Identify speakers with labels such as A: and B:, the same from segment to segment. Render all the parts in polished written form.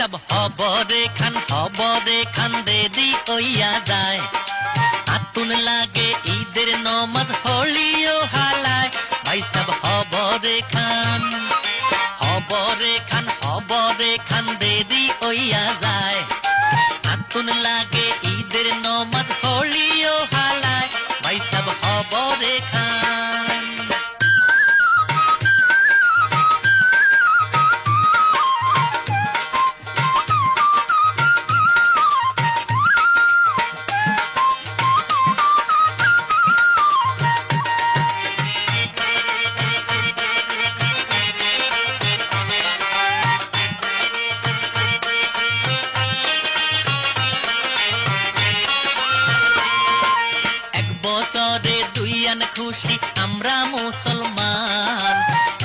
A: সব হবরে খান দেরি হইয়া যায় আতুন লাগে ঈদের নমাজ হলিও হালায় ভাই সব হবরে খান দেরি হইয়া যায় আতুন লাগে ঈদের নমাজ হলিও হালায় ভাই সব হবরে খান খুশি আমরা মুসলমান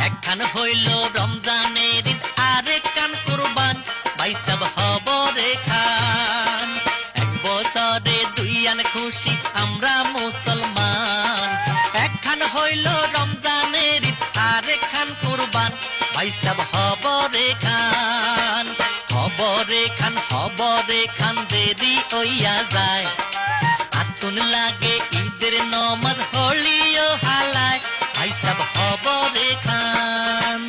A: একখান হইল রমজানের ঈদ আরেক কান কুরবান ভাই সব হবরে খান এক বছরে দুই আন খুশি আমরা মুসলমান একখান হইল রমজানের ঈদ আরেক খান কুরবান ভাই সব হবরে খান দেরি হইয়া যায় আতুন লাগে ঈদের নমাজ হলিও হালায় ভাই সব হবরে খান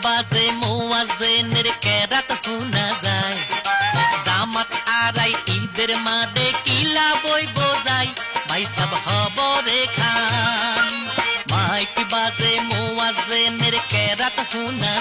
A: বাজে মুয়াজ্জিনের কেরাত শোনা যায় জামাত আরাই ঈদের মাঠে কিলা বই বোঝাই ভাই সব হবরে খান মাইক বাজে মুয়াজ্জিনের কেরাত শোনা